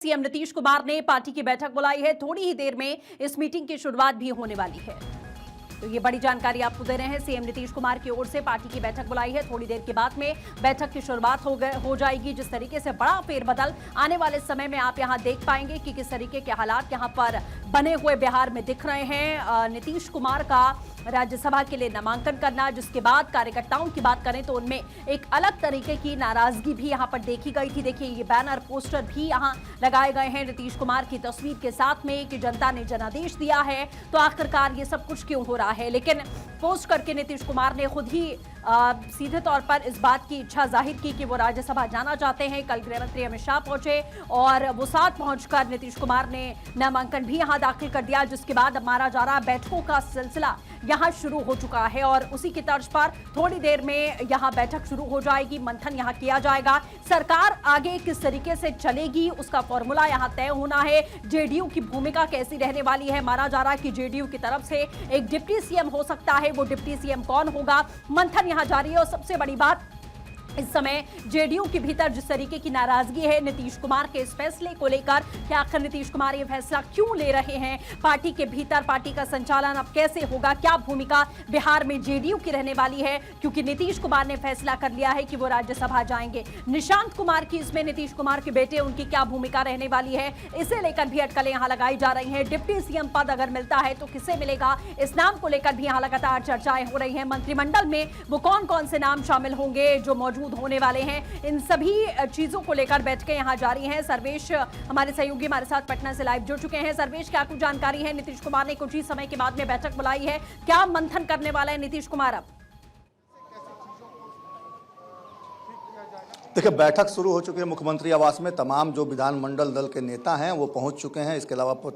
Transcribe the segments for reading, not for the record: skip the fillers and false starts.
CM Nitish Kumar ने party की बैठक बुलाई है। थोड़ी ही देर में इस मीटिंग की शुरुआत भी होने वाली है। तो ये बड़ी जानकारी आपको दे रहे हैं। सीएम नीतीश कुमार की ओर से पार्टी की बैठक बुलाई है। थोड़ी देर के बाद में बैठक की शुरुआत हो जाएगी। जिस तरीके से बड़ा फेरबदल आने वाले समय में आप यहां देख पाएंगे कि किस तरीके के हालात यहां पर बने हुए बिहार में दिख रहे हैं। नीतीश कुमार का राज्यसभा के लिए नामांकन करना, जिसके बाद कार्यकर्ताओं की बात करें तो उनमें एक अलग तरीके की नाराजगी भी यहां पर देखी गई थी। देखिए, ये बैनर पोस्टर भी यहां लगाए गए हैं नीतीश कुमार की तस्वीर के साथ में कि जनता ने जनादेश दिया है, तो आखिरकार ये सब कुछ क्यों हो रहा है। लेकिन पोस्ट करके नीतीश कुमार ने खुद ही सीधे तौर पर इस बात की इच्छा जाहिर की कि वो राज्यसभा जाना चाहते हैं। कल गृह मंत्री अमित शाह पहुंचे और वो साथ पहुंचकर नीतीश कुमार ने नामांकन भी यहां दाखिल कर दिया, जिसके बाद अब माना जा रहा बैठकों का सिलसिला यहां शुरू हो चुका है और उसी की तर्ज पर थोड़ी देर में यहां बैठक शुरू हो जाएगी। मंथन यहां किया जाएगा। सरकार आगे किस तरीके से चलेगी उसका फॉर्मूला यहां तय होना है। जेडीयू की भूमिका कैसी रहने वाली है। माना जा रहा है कि जेडीयू की तरफ से एक डिप्टी सीएम हो सकता है। वो डिप्टी सीएम कौन होगा, मंथन यहां जारी है। और सबसे बड़ी बात, इस समय जेडीयू के भीतर जिस तरीके की नाराजगी है नीतीश कुमार के इस फैसले को लेकर कि आखिर नीतीश कुमार ये फैसला क्यों ले रहे हैं, पार्टी के भीतर पार्टी का संचालन अब कैसे होगा, क्या भूमिका बिहार में जेडीयू की रहने वाली है, क्योंकि नीतीश कुमार ने फैसला कर लिया है कि वो राज्यसभा जाएंगे। निशांत कुमार की इसमें नीतीश कुमार के बेटे, उनकी क्या भूमिका रहने वाली है, इसे लेकर भी अटकलें यहां लगाई जा रही हैं। डिप्टी सीएम पद अगर मिलता है तो किसे मिलेगा, इस नाम को लेकर भी यहां लगातार चर्चाएं हो रही हैं। मंत्रिमंडल में वो कौन कौन से नाम शामिल होंगे जो मौजूद होने वाले हैं, इन सभी चीजों को लेकर बैठकें यहां जारी हैं। सर्वेश हमारे सहयोगी हमारे साथ पटना से लाइव जुड़ चुके हैं। सर्वेश, क्या कुछ जानकारी है? नीतीश कुमार ने कुछ ही समय के बाद में बैठक बुलाई है, क्या मंथन करने वाला है नीतीश कुमार अब? देखिए, बैठक शुरू हो चुकी है मुख्यमंत्री आवास में। तमाम जो विधानमंडल दल के नेता हैं वो पहुंच चुके हैं। इसके अलावा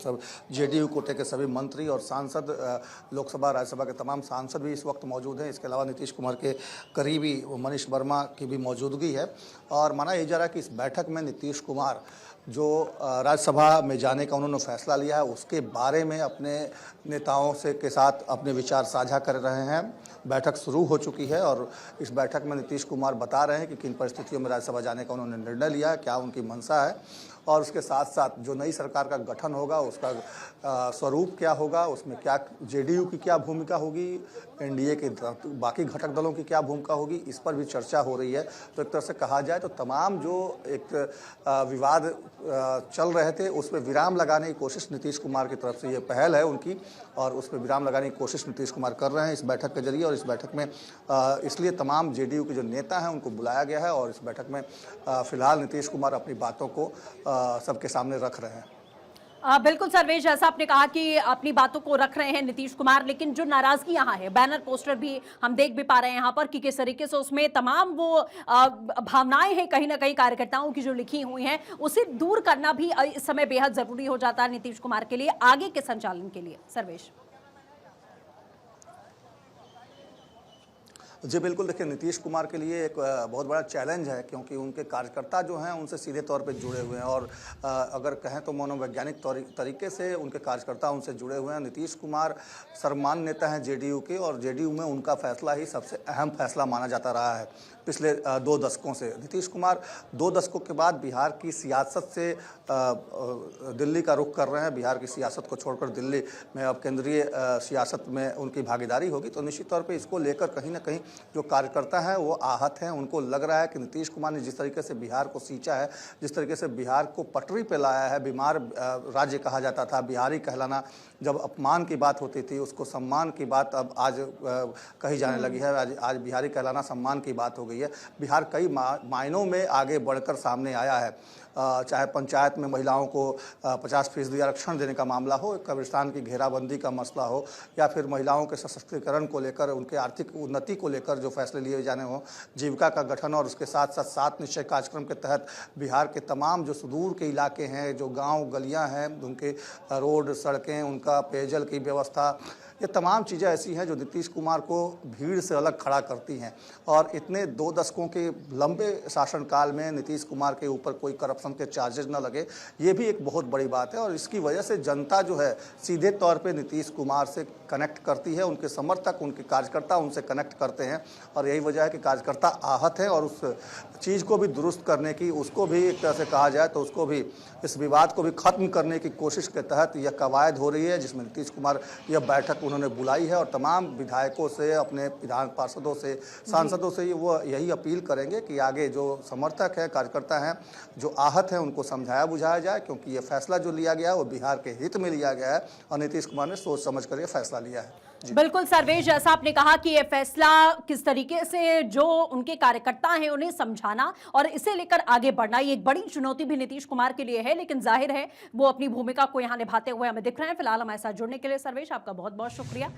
जेडीयू कोटे के सभी मंत्री और सांसद, लोकसभा राज्यसभा के तमाम सांसद भी इस वक्त मौजूद हैं। इसके अलावा नीतीश कुमार के करीबी मनीष वर्मा की भी मौजूदगी है और माना यह जा रहा है कि इस बैठक में नीतीश कुमार जो राज्यसभा में जाने का उन्होंने फैसला लिया है उसके बारे में अपने नेताओं से के साथ अपने विचार साझा कर रहे हैं। बैठक शुरू हो चुकी है और इस बैठक में नीतीश कुमार बता रहे हैं कि किन परिस्थितियों में राज्यसभा जाने का उन्होंने निर्णय लिया है, क्या उनकी मंशा है और उसके साथ साथ जो नई सरकार का गठन होगा उसका स्वरूप क्या होगा, उसमें क्या जेडीयू की क्या भूमिका होगी, एनडीए के बाकी घटक दलों की क्या भूमिका होगी, इस पर भी चर्चा हो रही है। तो एक तरह से कहा जाए तो तमाम जो एक विवाद चल रहे थे उस पर विराम लगाने की कोशिश नीतीश कुमार की तरफ से ये पहल है उनकी और उस पर विराम लगाने की कोशिश नीतीश कुमार कर रहे हैं इस बैठक के जरिए। और इस बैठक में इसलिए तमाम जेडीयू के जो नेता हैं उनको बुलाया गया है और इस बैठक में फिलहाल नीतीश कुमार अपनी बातों को सबके सामने रख रहे हैं। बिल्कुल सर्वेश, जैसा आपने कहा कि अपनी बातों को रख रहे हैं नीतीश कुमार, लेकिन जो नाराजगी यहाँ है, बैनर पोस्टर भी हम देख भी पा रहे हैं यहाँ पर कि किस तरीके से उसमें तमाम वो भावनाएं हैं कहीं ना कहीं कार्यकर्ताओं की जो लिखी हुई हैं, उसे दूर करना भी इस समय बेहद जरूरी हो जाता है नीतीश कुमार के लिए आगे के संचालन के लिए। सर्वेश जी बिल्कुल, देखिए नीतीश कुमार के लिए एक बहुत बड़ा चैलेंज है क्योंकि उनके कार्यकर्ता जो हैं उनसे सीधे तौर पे जुड़े हुए हैं और अगर कहें तो मनोवैज्ञानिक तरीके से उनके कार्यकर्ता उनसे जुड़े हुए हैं। नीतीश कुमार सर्वमान्य नेता हैं जेडीयू के और जेडीयू में उनका फैसला ही सबसे अहम फैसला माना जाता रहा है पिछले 2 दशकों से। नीतीश कुमार 2 दशकों के बाद बिहार की सियासत से दिल्ली का रुख कर रहे हैं। बिहार की सियासत को छोड़कर दिल्ली में अब केंद्रीय सियासत में उनकी भागीदारी होगी, तो निश्चित तौर पे इसको लेकर कहीं ना कहीं जो कार्यकर्ता हैं वो आहत हैं। उनको लग रहा है कि नीतीश कुमार ने जिस तरीके से बिहार को सींचा है, जिस तरीके से बिहार को पटरी पे लाया है, बीमार राज्य कहा जाता था, बिहारी कहलाना जब अपमान की बात होती थी उसको सम्मान की बात अब आज कही जाने लगी है। आज बिहारी कहलाना सम्मान की बात हो गई है। बिहार कई मायनों में आगे बढ़कर सामने आया है, चाहे पंचायत में महिलाओं को 50% आरक्षण देने का मामला हो, कब्रिस्तान की घेराबंदी का मसला हो या फिर महिलाओं के सशक्तिकरण को लेकर, उनके आर्थिक उन्नति को लेकर जो फैसले लिए जाने हों, जीविका का गठन और उसके साथ साथ 7 निश्चय कार्यक्रम के तहत बिहार के तमाम जो सुदूर के इलाके हैं, जो गाँव गलियाँ हैं, उनके रोड सड़कें, उनका पेयजल की व्यवस्था, ये तमाम चीज़ें ऐसी हैं जो नीतीश कुमार को भीड़ से अलग खड़ा करती हैं। और इतने 2 दशकों के लंबे शासनकाल में नीतीश कुमार के ऊपर कोई करप्शन के चार्जेज न लगे, ये भी एक बहुत बड़ी बात है। और इसकी वजह से जनता जो है सीधे तौर पे नीतीश कुमार से कनेक्ट करती है, उनके समर्थक, उनके कार्यकर्ता उनसे कनेक्ट करते हैं। और यही वजह है कि कार्यकर्ता आहत हैं और उस चीज़ को भी दुरुस्त करने की, उसको भी एक तरह से कहा जाए तो उसको भी, इस विवाद को भी ख़त्म करने की कोशिश के तहत यह कवायद हो रही है, जिसमें नीतीश कुमार यह बैठक उन्होंने बुलाई है। और तमाम विधायकों से, अपने विधान पार्षदों से, सांसदों से वो यही अपील करेंगे कि आगे जो समर्थक हैं, कार्यकर्ता हैं, जो आहत हैं, उनको समझाया बुझाया जाए, क्योंकि ये फैसला जो लिया गया है वो बिहार के हित में लिया गया है और नीतीश कुमार ने सोच समझ कर ये फैसला लिया है। बिल्कुल सर्वेश, जैसा आपने कहा कि ये फैसला किस तरीके से जो उनके कार्यकर्ता हैं उन्हें समझाना और इसे लेकर आगे बढ़ना, ये एक बड़ी चुनौती भी नीतीश कुमार के लिए है, लेकिन जाहिर है वो अपनी भूमिका को यहां निभाते हुए हमें दिख रहे हैं। फिलहाल हमारे साथ जुड़ने के लिए सर्वेश आपका बहुत बहुत शुक्रिया।